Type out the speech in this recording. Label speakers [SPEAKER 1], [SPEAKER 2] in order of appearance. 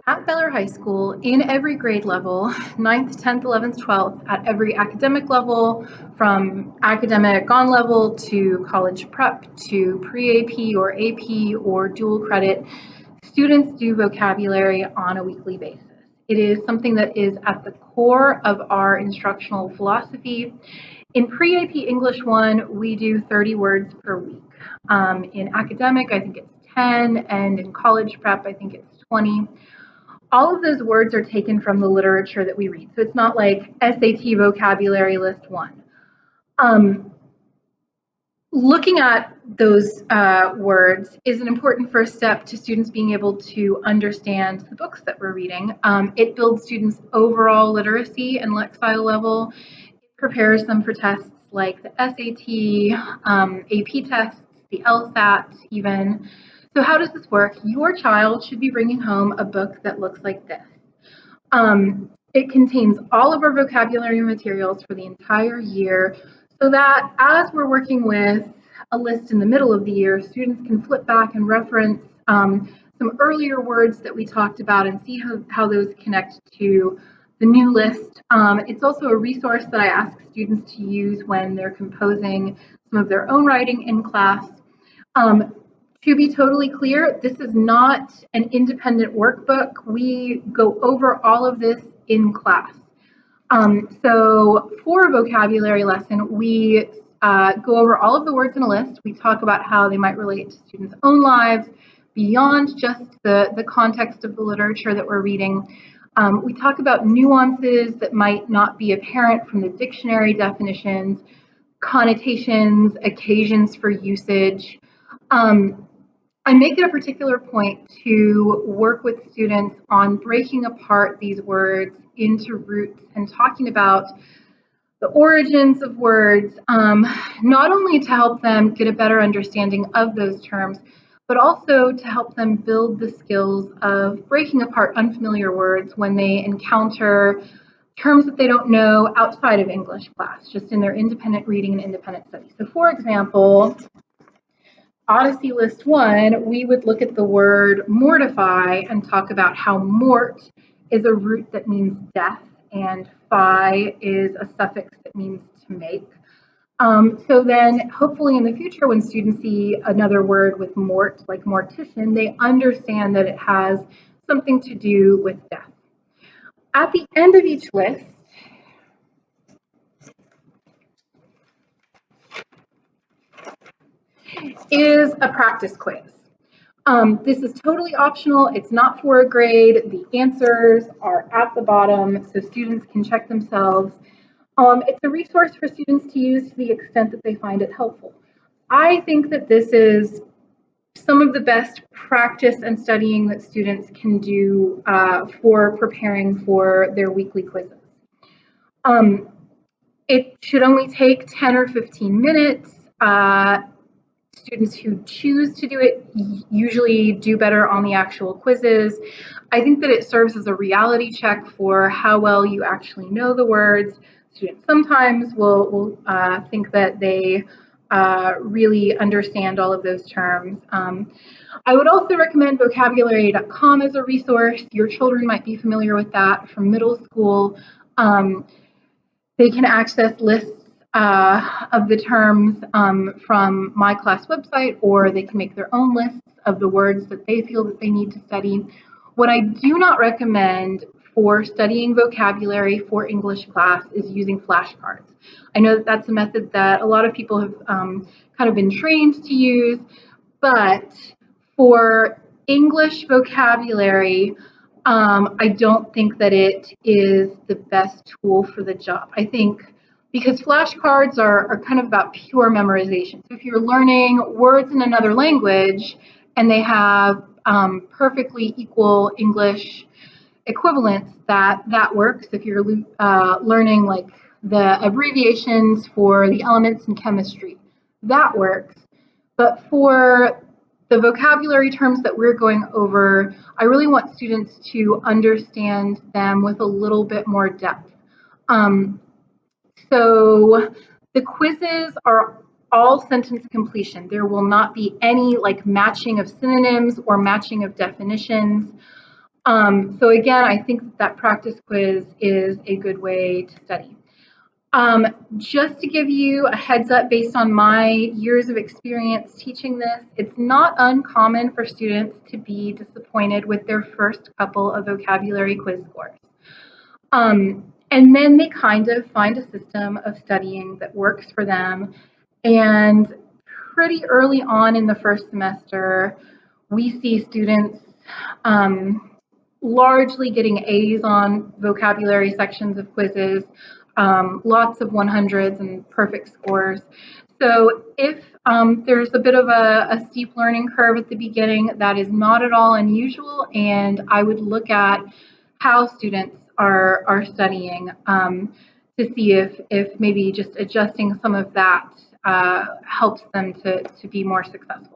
[SPEAKER 1] At Bellaire High School, in every grade level, ninth, 10th, 11th, 12th, at every academic level, from academic on level to college prep to pre-AP or AP or dual credit, students do vocabulary on a weekly basis. It is something that is at the core of our instructional philosophy. In pre-AP English 1, we do 30 words per week. In academic, I think it's 10, and in college prep, I think it's 20. All of those words are taken from the literature that we read. So it's not like SAT vocabulary list 1. Looking at those words is an important first step to students being able to understand the books that we're reading. It builds students' overall literacy and lexile level. It prepares them for tests like the SAT, AP tests, the LSAT even. So how does this work? Your child should be bringing home a book that looks like this. It contains all of our vocabulary materials for the entire year so that as we're working with a list in the middle of the year, students can flip back and reference some earlier words that we talked about and see how those connect to the new list. It's also a resource that I ask students to use when they're composing some of their own writing in class. To be totally clear, this is not an independent workbook. We go over all of this in class. So for a vocabulary lesson, we go over all of the words in a list. We talk about how they might relate to students' own lives beyond just the context of the literature that we're reading. We talk about nuances that might not be apparent from the dictionary definitions, connotations, occasions for usage. I make it a particular point to work with students on breaking apart these words into roots and talking about the origins of words, not only to help them get a better understanding of those terms, but also to help them build the skills of breaking apart unfamiliar words when they encounter terms that they don't know outside of English class, just in their independent reading and independent study. So for example, Odyssey list 1, we would look at the word mortify and talk about how mort is a root that means death and phi is a suffix that means to make. So then hopefully in the future when students see another word with mort, like mortician, they understand that it has something to do with death. At the end of each list, is a practice quiz. This is totally optional. It's not for a grade. The answers are at the bottom so students can check themselves. It's a resource for students to use to the extent that they find it helpful. I think that this is some of the best practice and studying that students can do for preparing for their weekly quizzes. It should only take 10 or 15 minutes. Students who choose to do it usually do better on the actual quizzes. I think that it serves as a reality check for how well you actually know the words. Students sometimes will think that they really understand all of those terms. I would also recommend vocabulary.com as a resource. Your children might be familiar with that from middle school. They can access lists of the terms from my class website, or they can make their own lists of the words that they feel that they need to study. What I do not recommend for studying vocabulary for English class is using flashcards. I know that that's a method that a lot of people have kind of been trained to use, but for English vocabulary, I don't think that it is the best tool for the job. I think because flashcards are kind of about pure memorization. So if you're learning words in another language and they have perfectly equal English equivalents, that works. If you're learning like the abbreviations for the elements in chemistry, that works. But for the vocabulary terms that we're going over, I really want students to understand them with a little bit more depth. So the quizzes are all sentence completion. There will not be any like matching of synonyms or matching of definitions. So again, I think that practice quiz is a good way to study. Just to give you a heads up based on my years of experience teaching this, it's not uncommon for students to be disappointed with their first couple of vocabulary quiz scores. And then they kind of find a system of studying that works for them. And pretty early on in the first semester, we see students largely getting A's on vocabulary sections of quizzes, lots of 100s and perfect scores. So if there's a bit of a steep learning curve at the beginning, that is not at all unusual, and I would look at how students are studying to see if maybe just adjusting some of that helps them to be more successful.